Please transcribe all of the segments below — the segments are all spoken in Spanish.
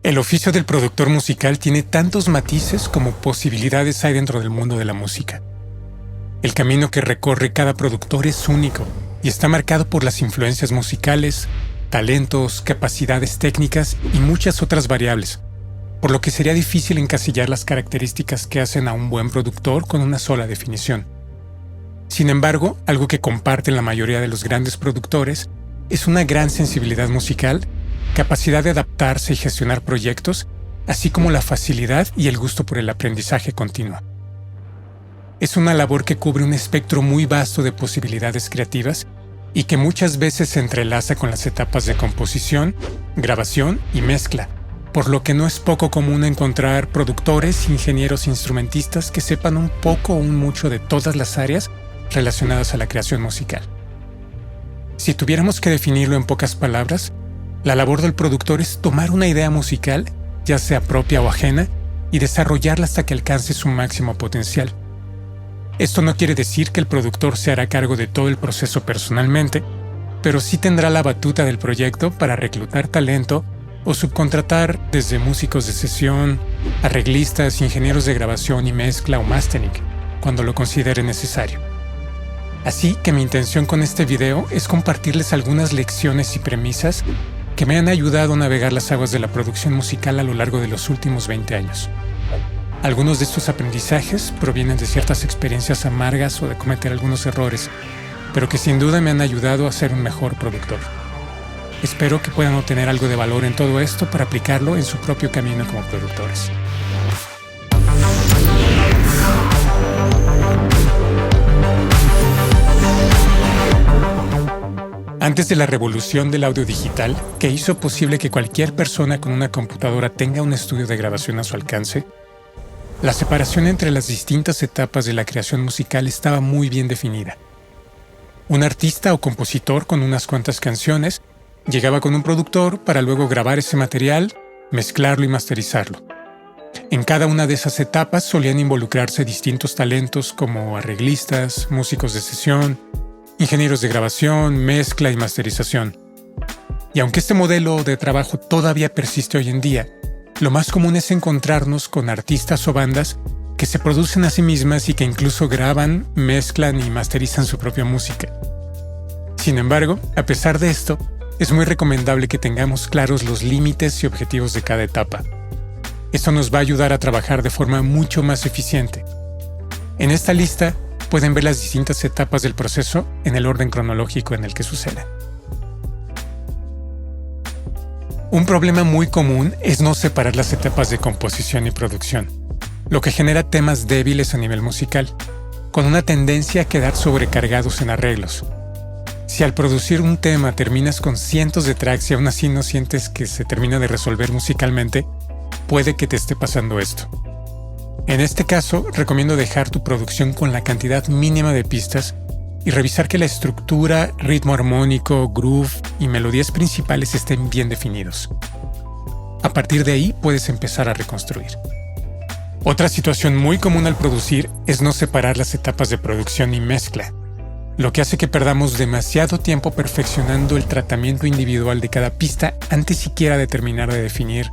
El oficio del productor musical tiene tantos matices como posibilidades hay dentro del mundo de la música. El camino que recorre cada productor es único y está marcado por las influencias musicales, talentos, capacidades técnicas y muchas otras variables, por lo que sería difícil encasillar las características que hacen a un buen productor con una sola definición. Sin embargo, algo que comparten la mayoría de los grandes productores es una gran sensibilidad musical, capacidad de adaptarse y gestionar proyectos, así como la facilidad y el gusto por el aprendizaje continuo. Es una labor que cubre un espectro muy vasto de posibilidades creativas y que muchas veces se entrelaza con las etapas de composición, grabación y mezcla, por lo que no es poco común encontrar productores, ingenieros e instrumentistas que sepan un poco o un mucho de todas las áreas relacionadas a la creación musical. Si tuviéramos que definirlo en pocas palabras, la labor del productor es tomar una idea musical, ya sea propia o ajena, y desarrollarla hasta que alcance su máximo potencial. Esto no quiere decir que el productor se hará cargo de todo el proceso personalmente, pero sí tendrá la batuta del proyecto para reclutar talento o subcontratar desde músicos de sesión, arreglistas, ingenieros de grabación y mezcla o mastering, cuando lo considere necesario. Así que mi intención con este video es compartirles algunas lecciones y premisas que me han ayudado a navegar las aguas de la producción musical a lo largo de los últimos 20 años. Algunos de estos aprendizajes provienen de ciertas experiencias amargas o de cometer algunos errores, pero que sin duda me han ayudado a ser un mejor productor. Espero que puedan obtener algo de valor en todo esto para aplicarlo en su propio camino como productores. Antes de la revolución del audio digital, que hizo posible que cualquier persona con una computadora tenga un estudio de grabación a su alcance, la separación entre las distintas etapas de la creación musical estaba muy bien definida. Un artista o compositor con unas cuantas canciones llegaba con un productor para luego grabar ese material, mezclarlo y masterizarlo. En cada una de esas etapas solían involucrarse distintos talentos como arreglistas, músicos de sesión, ingenieros de grabación, mezcla y masterización. Y aunque este modelo de trabajo todavía persiste hoy en día, lo más común es encontrarnos con artistas o bandas que se producen a sí mismas y que incluso graban, mezclan y masterizan su propia música. Sin embargo, a pesar de esto, es muy recomendable que tengamos claros los límites y objetivos de cada etapa. Esto nos va a ayudar a trabajar de forma mucho más eficiente. En esta lista pueden ver las distintas etapas del proceso en el orden cronológico en el que suceden. Un problema muy común es no separar las etapas de composición y producción, lo que genera temas débiles a nivel musical, con una tendencia a quedar sobrecargados en arreglos. Si al producir un tema terminas con cientos de tracks y aún así no sientes que se termina de resolver musicalmente, puede que te esté pasando esto. En este caso, recomiendo dejar tu producción con la cantidad mínima de pistas y revisar que la estructura, ritmo armónico, groove y melodías principales estén bien definidos. A partir de ahí puedes empezar a reconstruir. Otra situación muy común al producir es no separar las etapas de producción y mezcla, lo que hace que perdamos demasiado tiempo perfeccionando el tratamiento individual de cada pista antes siquiera de terminar de definir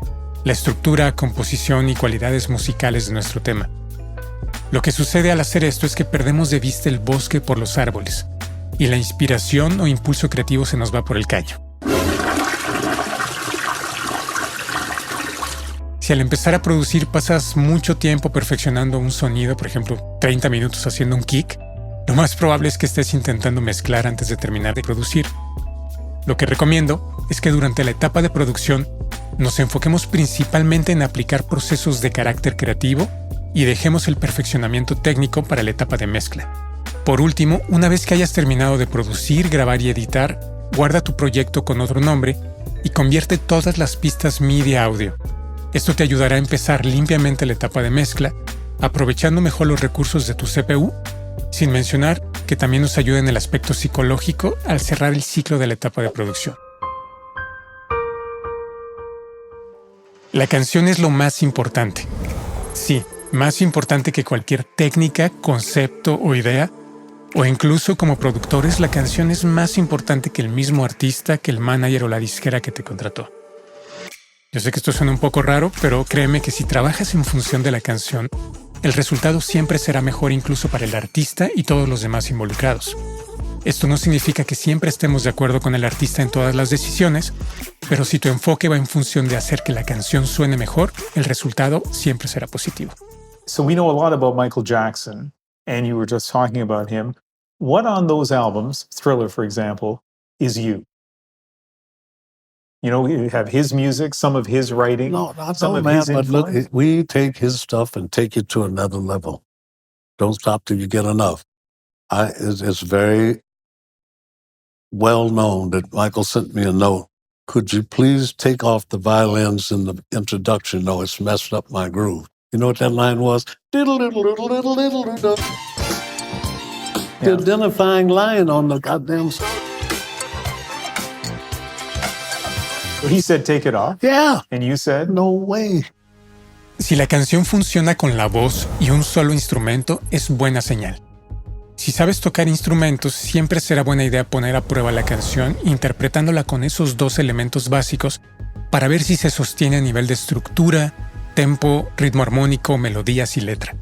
la estructura, composición y cualidades musicales de nuestro tema. Lo que sucede al hacer esto es que perdemos de vista el bosque por los árboles y la inspiración o impulso creativo se nos va por el caño. Si al empezar a producir pasas mucho tiempo perfeccionando un sonido, por ejemplo 30 minutos haciendo un kick, lo más probable es que estés intentando mezclar antes de terminar de producir. Lo que recomiendo es que durante la etapa de producción nos enfoquemos principalmente en aplicar procesos de carácter creativo y dejemos el perfeccionamiento técnico para la etapa de mezcla. Por último, una vez que hayas terminado de producir, grabar y editar, guarda tu proyecto con otro nombre y convierte todas las pistas MIDI a audio. Esto te ayudará a empezar limpiamente la etapa de mezcla, aprovechando mejor los recursos de tu CPU, sin mencionar que también nos ayuda en el aspecto psicológico al cerrar el ciclo de la etapa de producción. La canción es lo más importante. Sí, más importante que cualquier técnica, concepto o idea, o incluso como productores, la canción es más importante que el mismo artista, que el manager o la disquera que te contrató. Yo sé que esto suena un poco raro, pero créeme que si trabajas en función de la canción, el resultado siempre será mejor incluso para el artista y todos los demás involucrados. Esto no significa que siempre estemos de acuerdo con el artista en todas las decisiones, pero si tu enfoque va en función de hacer que la canción suene mejor, el resultado siempre será positivo. So we know a lot about Michael Jackson, and you were just talking about him. What on those albums, Thriller, for example, is you? You know, you have his music, some of his writing, No, some of man, his but look, influence. we take his stuff and take it to another level. Don't stop till you get enough. It's very well known that Michael sent me a note. Could you please take off the violins in the introduction? No, it's messed up my groove. You know what that line was? Diddle, diddle, diddle, diddle, diddle, diddle. The identifying line on the goddamn song. He said, take it off. Yeah. And you said, No way. Si la canción funciona con la voz y un solo instrumento, es buena señal. Si sabes tocar instrumentos, siempre será buena idea poner a prueba la canción interpretándola con esos dos elementos básicos para ver si se sostiene a nivel de estructura, tempo, ritmo armónico, melodías y letra.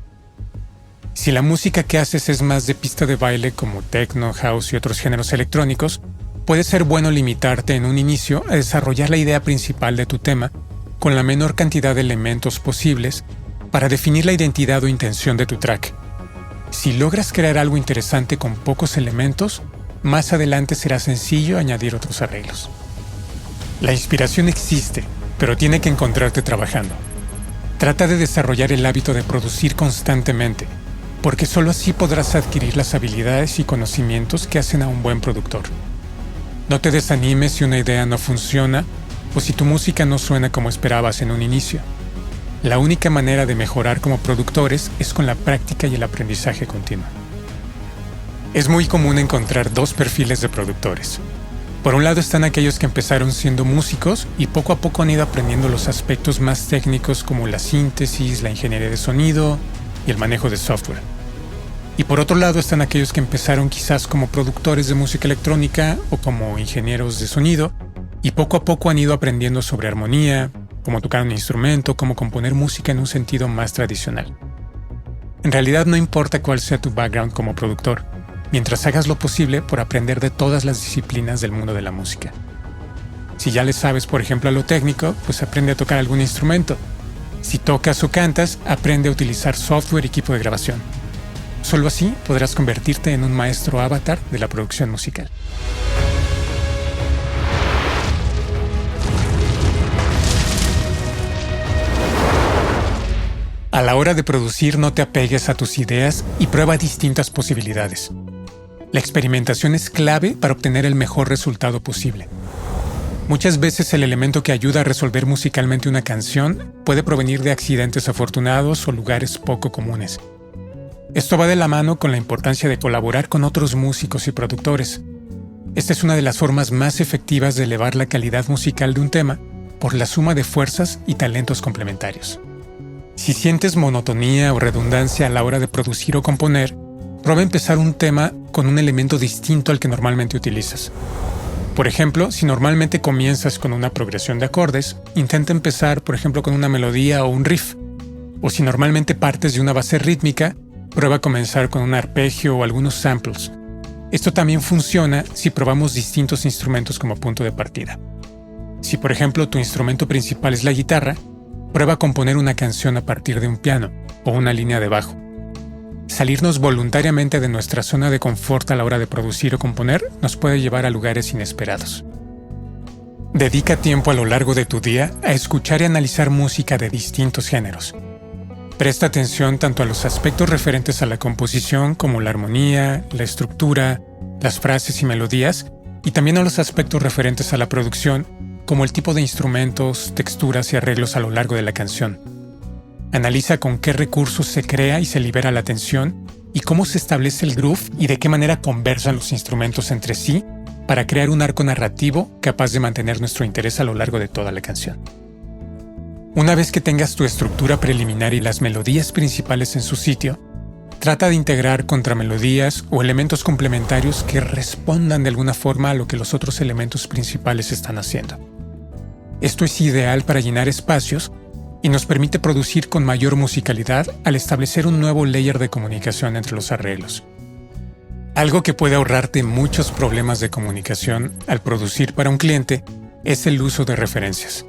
Si la música que haces es más de pista de baile como techno, house y otros géneros electrónicos, puede ser bueno limitarte en un inicio a desarrollar la idea principal de tu tema con la menor cantidad de elementos posibles para definir la identidad o intención de tu track. Si logras crear algo interesante con pocos elementos, más adelante será sencillo añadir otros arreglos. La inspiración existe, pero tiene que encontrarte trabajando. Trata de desarrollar el hábito de producir constantemente, porque solo así podrás adquirir las habilidades y conocimientos que hacen a un buen productor. No te desanimes si una idea no funciona o si tu música no suena como esperabas en un inicio. La única manera de mejorar como productores es con la práctica y el aprendizaje continuo. Es muy común encontrar dos perfiles de productores. Por un lado están aquellos que empezaron siendo músicos y poco a poco han ido aprendiendo los aspectos más técnicos como la síntesis, la ingeniería de sonido y el manejo de software. Y por otro lado están aquellos que empezaron quizás como productores de música electrónica o como ingenieros de sonido y poco a poco han ido aprendiendo sobre armonía, cómo tocar un instrumento, cómo componer música en un sentido más tradicional. En realidad no importa cuál sea tu background como productor, mientras hagas lo posible por aprender de todas las disciplinas del mundo de la música. Si ya le sabes, por ejemplo, a lo técnico, pues aprende a tocar algún instrumento. Si tocas o cantas, aprende a utilizar software y equipo de grabación. Solo así podrás convertirte en un maestro avatar de la producción musical. A la hora de producir, no te apegues a tus ideas y prueba distintas posibilidades. La experimentación es clave para obtener el mejor resultado posible. Muchas veces el elemento que ayuda a resolver musicalmente una canción puede provenir de accidentes afortunados o lugares poco comunes. Esto va de la mano con la importancia de colaborar con otros músicos y productores. Esta es una de las formas más efectivas de elevar la calidad musical de un tema por la suma de fuerzas y talentos complementarios. Si sientes monotonía o redundancia a la hora de producir o componer, prueba empezar un tema con un elemento distinto al que normalmente utilizas. Por ejemplo, si normalmente comienzas con una progresión de acordes, intenta empezar, por ejemplo, con una melodía o un riff. O si normalmente partes de una base rítmica, prueba a comenzar con un arpegio o algunos samples. Esto también funciona si probamos distintos instrumentos como punto de partida. Si, por ejemplo, tu instrumento principal es la guitarra, prueba a componer una canción a partir de un piano o una línea de bajo. Salirnos voluntariamente de nuestra zona de confort a la hora de producir o componer nos puede llevar a lugares inesperados. Dedica tiempo a lo largo de tu día a escuchar y analizar música de distintos géneros. Presta atención tanto a los aspectos referentes a la composición como la armonía, la estructura, las frases y melodías, y también a los aspectos referentes a la producción, como el tipo de instrumentos, texturas y arreglos a lo largo de la canción. Analiza con qué recursos se crea y se libera la tensión y cómo se establece el groove y de qué manera conversan los instrumentos entre sí para crear un arco narrativo capaz de mantener nuestro interés a lo largo de toda la canción. Una vez que tengas tu estructura preliminar y las melodías principales en su sitio, trata de integrar contramelodías o elementos complementarios que respondan de alguna forma a lo que los otros elementos principales están haciendo. Esto es ideal para llenar espacios y nos permite producir con mayor musicalidad al establecer un nuevo layer de comunicación entre los arreglos. Algo que puede ahorrarte muchos problemas de comunicación al producir para un cliente es el uso de referencias.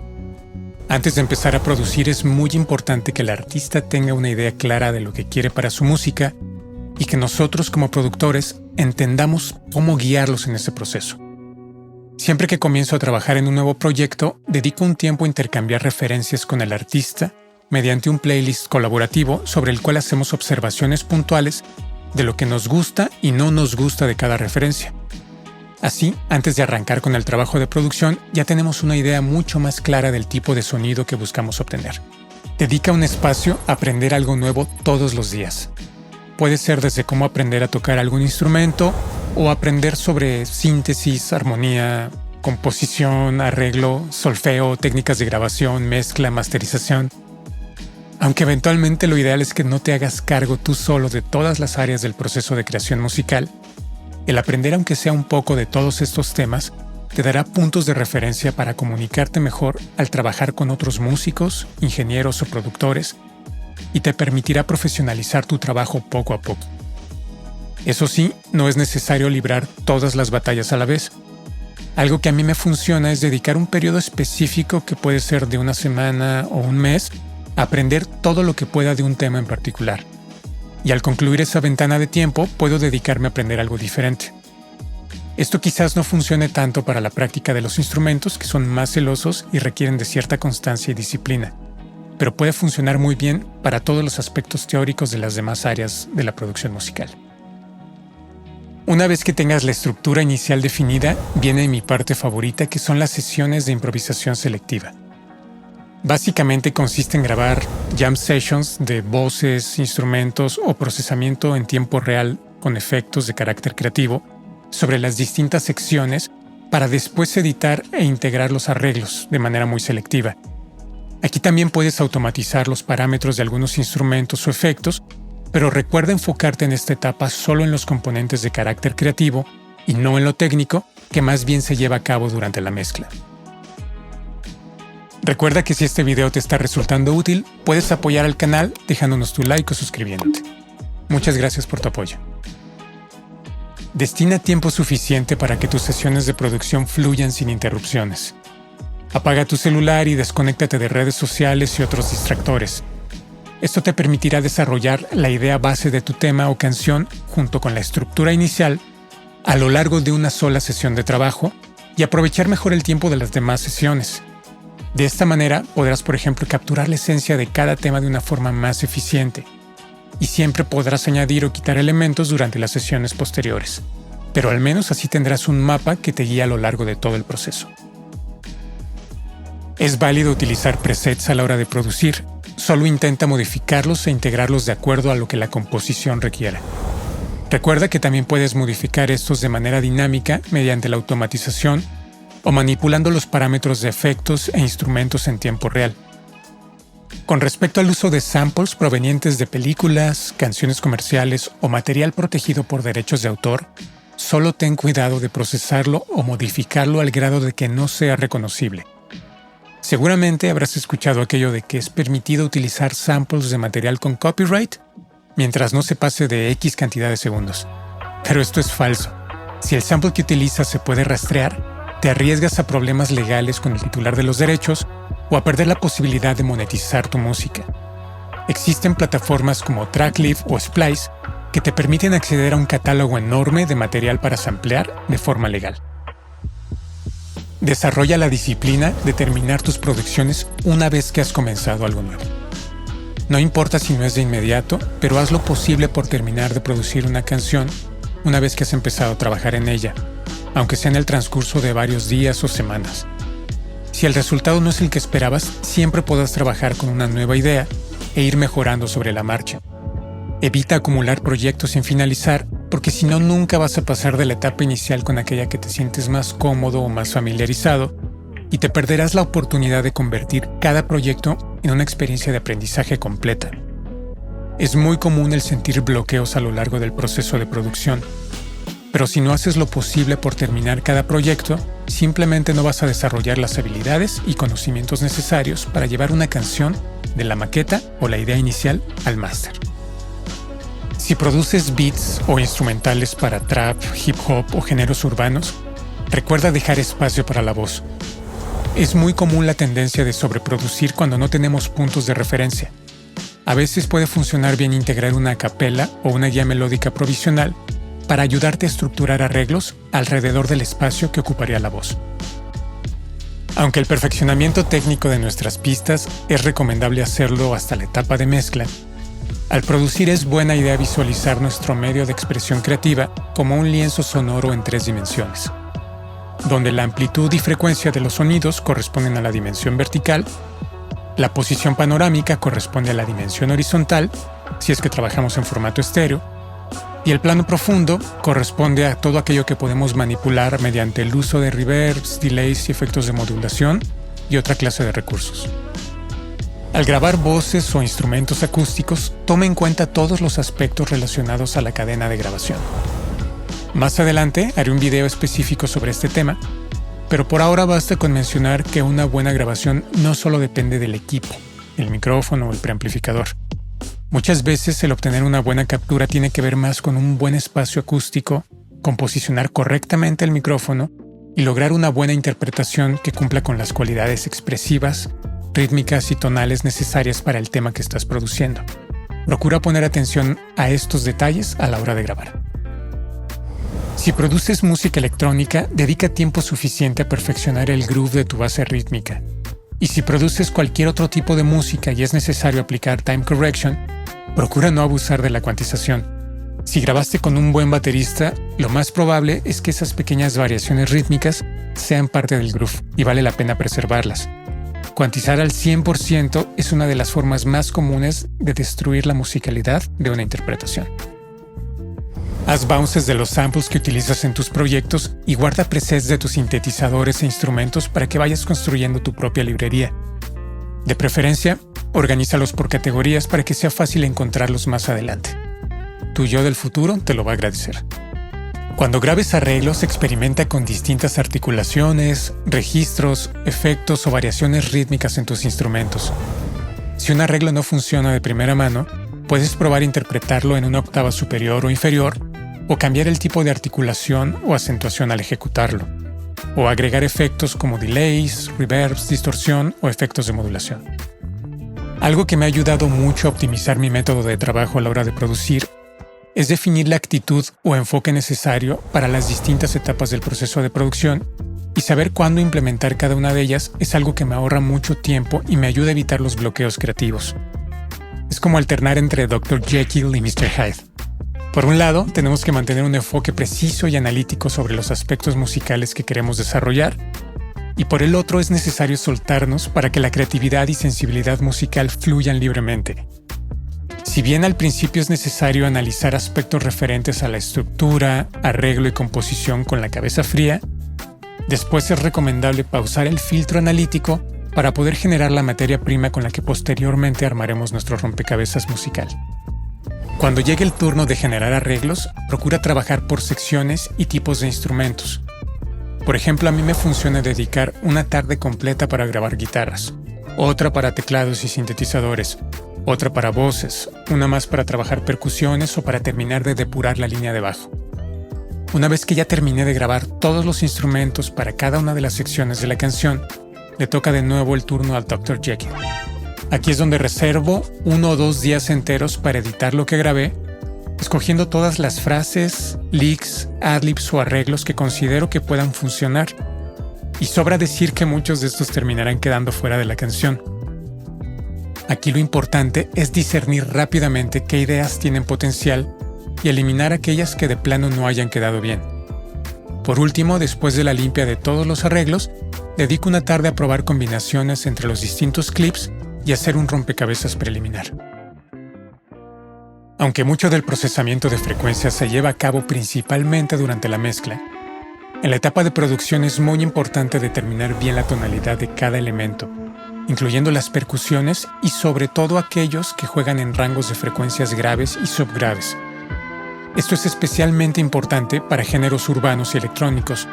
Antes de empezar a producir es muy importante que el artista tenga una idea clara de lo que quiere para su música y que nosotros como productores entendamos cómo guiarlos en ese proceso. Siempre que comienzo a trabajar en un nuevo proyecto, dedico un tiempo a intercambiar referencias con el artista mediante un playlist colaborativo sobre el cual hacemos observaciones puntuales de lo que nos gusta y no nos gusta de cada referencia. Así, antes de arrancar con el trabajo de producción, ya tenemos una idea mucho más clara del tipo de sonido que buscamos obtener. Dedica un espacio a aprender algo nuevo todos los días. Puede ser desde cómo aprender a tocar algún instrumento o aprender sobre síntesis, armonía, composición, arreglo, solfeo, técnicas de grabación, mezcla, masterización. Aunque eventualmente lo ideal es que no te hagas cargo tú solo de todas las áreas del proceso de creación musical, el aprender aunque sea un poco de todos estos temas te dará puntos de referencia para comunicarte mejor al trabajar con otros músicos, ingenieros o productores y te permitirá profesionalizar tu trabajo poco a poco. Eso sí, no es necesario librar todas las batallas a la vez. Algo que a mí me funciona es dedicar un periodo específico que puede ser de una semana o un mes a aprender todo lo que pueda de un tema en particular. Y al concluir esa ventana de tiempo, puedo dedicarme a aprender algo diferente. Esto quizás no funcione tanto para la práctica de los instrumentos, que son más celosos y requieren de cierta constancia y disciplina, pero puede funcionar muy bien para todos los aspectos teóricos de las demás áreas de la producción musical. Una vez que tengas la estructura inicial definida, viene mi parte favorita, que son las sesiones de improvisación selectiva. Básicamente consiste en grabar jam sessions de voces, instrumentos o procesamiento en tiempo real con efectos de carácter creativo sobre las distintas secciones para después editar e integrar los arreglos de manera muy selectiva. Aquí también puedes automatizar los parámetros de algunos instrumentos o efectos, pero recuerda enfocarte en esta etapa solo en los componentes de carácter creativo y no en lo técnico, que más bien se lleva a cabo durante la mezcla. Recuerda que si este video te está resultando útil, puedes apoyar al canal dejándonos tu like o suscribiéndote. Muchas gracias por tu apoyo. Destina tiempo suficiente para que tus sesiones de producción fluyan sin interrupciones. Apaga tu celular y desconéctate de redes sociales y otros distractores. Esto te permitirá desarrollar la idea base de tu tema o canción junto con la estructura inicial a lo largo de una sola sesión de trabajo y aprovechar mejor el tiempo de las demás sesiones. De esta manera podrás, por ejemplo, capturar la esencia de cada tema de una forma más eficiente. Y siempre podrás añadir o quitar elementos durante las sesiones posteriores. Pero al menos así tendrás un mapa que te guía a lo largo de todo el proceso. Es válido utilizar presets a la hora de producir. Solo intenta modificarlos e integrarlos de acuerdo a lo que la composición requiera. Recuerda que también puedes modificar estos de manera dinámica mediante la automatización o manipulando los parámetros de efectos e instrumentos en tiempo real. Con respecto al uso de samples provenientes de películas, canciones comerciales o material protegido por derechos de autor, solo ten cuidado de procesarlo o modificarlo al grado de que no sea reconocible. Seguramente habrás escuchado aquello de que es permitido utilizar samples de material con copyright mientras no se pase de X cantidad de segundos. Pero esto es falso. Si el sample que utilizas se puede rastrear, te arriesgas a problemas legales con el titular de los derechos o a perder la posibilidad de monetizar tu música. Existen plataformas como Trackleaf o Splice que te permiten acceder a un catálogo enorme de material para samplear de forma legal. Desarrolla la disciplina de terminar tus producciones una vez que has comenzado algo nuevo. No importa si no es de inmediato, pero haz lo posible por terminar de producir una canción una vez que has empezado a trabajar en ella, aunque sea en el transcurso de varios días o semanas. Si el resultado no es el que esperabas, siempre podrás trabajar con una nueva idea e ir mejorando sobre la marcha. Evita acumular proyectos sin finalizar, porque si no, nunca vas a pasar de la etapa inicial con aquella que te sientes más cómodo o más familiarizado, y te perderás la oportunidad de convertir cada proyecto en una experiencia de aprendizaje completa. Es muy común el sentir bloqueos a lo largo del proceso de producción, pero si no haces lo posible por terminar cada proyecto, simplemente no vas a desarrollar las habilidades y conocimientos necesarios para llevar una canción de la maqueta o la idea inicial al máster. Si produces beats o instrumentales para trap, hip hop o géneros urbanos, recuerda dejar espacio para la voz. Es muy común la tendencia de sobreproducir cuando no tenemos puntos de referencia. A veces puede funcionar bien integrar una a capella o una guía melódica provisional para ayudarte a estructurar arreglos alrededor del espacio que ocuparía la voz. Aunque el perfeccionamiento técnico de nuestras pistas es recomendable hacerlo hasta la etapa de mezcla, al producir es buena idea visualizar nuestro medio de expresión creativa como un lienzo sonoro en 3 dimensiones, donde la amplitud y frecuencia de los sonidos corresponden a la dimensión vertical, la posición panorámica corresponde a la dimensión horizontal, si es que trabajamos en formato estéreo, y el plano profundo corresponde a todo aquello que podemos manipular mediante el uso de reverbs, delays y efectos de modulación y otra clase de recursos. Al grabar voces o instrumentos acústicos, toma en cuenta todos los aspectos relacionados a la cadena de grabación. Más adelante haré un video específico sobre este tema, pero por ahora basta con mencionar que una buena grabación no solo depende del equipo, el micrófono o el preamplificador. Muchas veces el obtener una buena captura tiene que ver más con un buen espacio acústico, con posicionar correctamente el micrófono y lograr una buena interpretación que cumpla con las cualidades expresivas, rítmicas y tonales necesarias para el tema que estás produciendo. Procura poner atención a estos detalles a la hora de grabar. Si produces música electrónica, dedica tiempo suficiente a perfeccionar el groove de tu base rítmica. Y si produces cualquier otro tipo de música y es necesario aplicar time correction, procura no abusar de la cuantización. Si grabaste con un buen baterista, lo más probable es que esas pequeñas variaciones rítmicas sean parte del groove y vale la pena preservarlas. Cuantizar al 100% es una de las formas más comunes de destruir la musicalidad de una interpretación. Haz bounces de los samples que utilizas en tus proyectos y guarda presets de tus sintetizadores e instrumentos para que vayas construyendo tu propia librería. De preferencia, organízalos por categorías para que sea fácil encontrarlos más adelante. Tu yo del futuro te lo va a agradecer. Cuando grabes arreglos, experimenta con distintas articulaciones, registros, efectos o variaciones rítmicas en tus instrumentos. Si un arreglo no funciona de primera mano, puedes probar interpretarlo en una octava superior o inferior, o cambiar el tipo de articulación o acentuación al ejecutarlo, o agregar efectos como delays, reverbs, distorsión o efectos de modulación. Algo que me ha ayudado mucho a optimizar mi método de trabajo a la hora de producir es definir la actitud o enfoque necesario para las distintas etapas del proceso de producción, y saber cuándo implementar cada una de ellas es algo que me ahorra mucho tiempo y me ayuda a evitar los bloqueos creativos. Es como alternar entre Dr. Jekyll y Mr. Hyde. Por un lado, tenemos que mantener un enfoque preciso y analítico sobre los aspectos musicales que queremos desarrollar, y por el otro es necesario soltarnos para que la creatividad y sensibilidad musical fluyan libremente. Si bien al principio es necesario analizar aspectos referentes a la estructura, arreglo y composición con la cabeza fría, después es recomendable pausar el filtro analítico para poder generar la materia prima con la que posteriormente armaremos nuestro rompecabezas musical. Cuando llegue el turno de generar arreglos, procura trabajar por secciones y tipos de instrumentos. Por ejemplo, a mí me funciona dedicar una tarde completa para grabar guitarras, otra para teclados y sintetizadores, otra para voces, una más para trabajar percusiones o para terminar de depurar la línea de bajo. Una vez que ya terminé de grabar todos los instrumentos para cada una de las secciones de la canción, le toca de nuevo el turno al Dr. Jekyll. Aquí es donde reservo 1 o 2 días enteros para editar lo que grabé, escogiendo todas las frases, licks, adlibs o arreglos que considero que puedan funcionar. Y sobra decir que muchos de estos terminarán quedando fuera de la canción. Aquí lo importante es discernir rápidamente qué ideas tienen potencial y eliminar aquellas que de plano no hayan quedado bien. Por último, después de la limpia de todos los arreglos, dedico una tarde a probar combinaciones entre los distintos clips y hacer un rompecabezas preliminar. Aunque mucho del procesamiento de frecuencias se lleva a cabo principalmente durante la mezcla, en la etapa de producción es muy importante determinar bien la tonalidad de cada elemento, incluyendo las percusiones y sobre todo aquellos que juegan en rangos de frecuencias graves y subgraves. Esto es especialmente importante para géneros urbanos y electrónicos,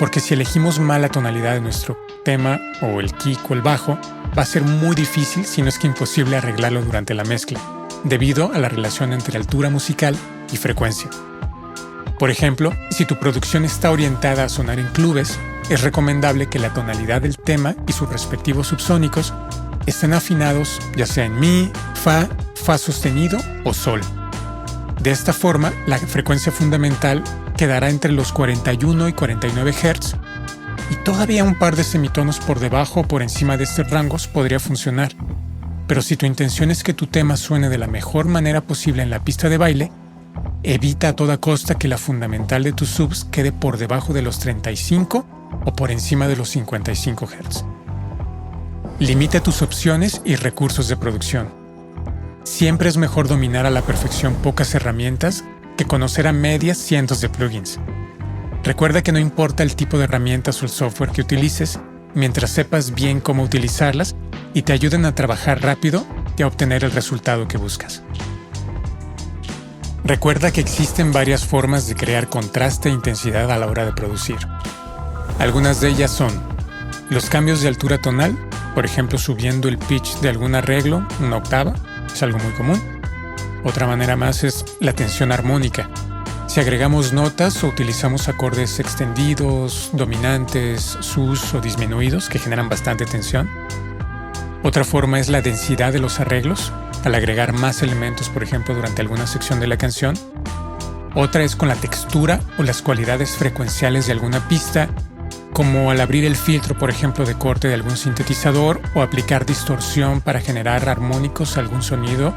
porque si elegimos mal la tonalidad de nuestro tema o el kick o el bajo, va a ser muy difícil, si no es que imposible, arreglarlo durante la mezcla, debido a la relación entre altura musical y frecuencia. Por ejemplo, si tu producción está orientada a sonar en clubes, es recomendable que la tonalidad del tema y sus respectivos subsónicos estén afinados ya sea en mi, fa sostenido o sol. De esta forma, la frecuencia fundamental quedará entre los 41 y 49 Hz, y todavía un par de semitonos por debajo o por encima de estos rangos podría funcionar. Pero si tu intención es que tu tema suene de la mejor manera posible en la pista de baile, evita a toda costa que la fundamental de tus subs quede por debajo de los 35 o por encima de los 55 Hz. Limita tus opciones y recursos de producción. Siempre es mejor dominar a la perfección pocas herramientas que conocer a medias cientos de plugins. Recuerda que no importa el tipo de herramientas o el software que utilices, mientras sepas bien cómo utilizarlas y te ayuden a trabajar rápido y a obtener el resultado que buscas. Recuerda que existen varias formas de crear contraste e intensidad a la hora de producir. Algunas de ellas son los cambios de altura tonal, por ejemplo subiendo el pitch de algún arreglo una octava, es algo muy común. Otra manera más es la tensión armónica. Si agregamos notas o utilizamos acordes extendidos, dominantes, sus o disminuidos que generan bastante tensión. Otra forma es la densidad de los arreglos, al agregar más elementos, por ejemplo, durante alguna sección de la canción. Otra es con la textura o las cualidades frecuenciales de alguna pista, como al abrir el filtro, por ejemplo, de corte de algún sintetizador o aplicar distorsión para generar armónicos a algún sonido.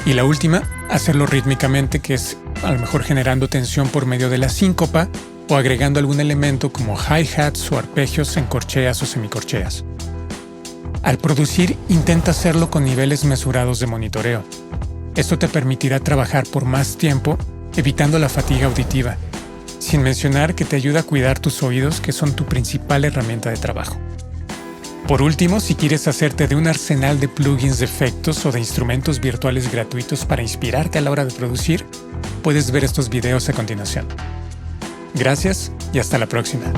Y la última, hacerlo rítmicamente, que es a lo mejor generando tensión por medio de la síncopa o agregando algún elemento como hi-hats o arpegios en corcheas o semicorcheas. Al producir, intenta hacerlo con niveles mesurados de monitoreo. Esto te permitirá trabajar por más tiempo, evitando la fatiga auditiva, sin mencionar que te ayuda a cuidar tus oídos, que son tu principal herramienta de trabajo. Por último, si quieres hacerte de un arsenal de plugins de efectos o de instrumentos virtuales gratuitos para inspirarte a la hora de producir, puedes ver estos videos a continuación. Gracias y hasta la próxima.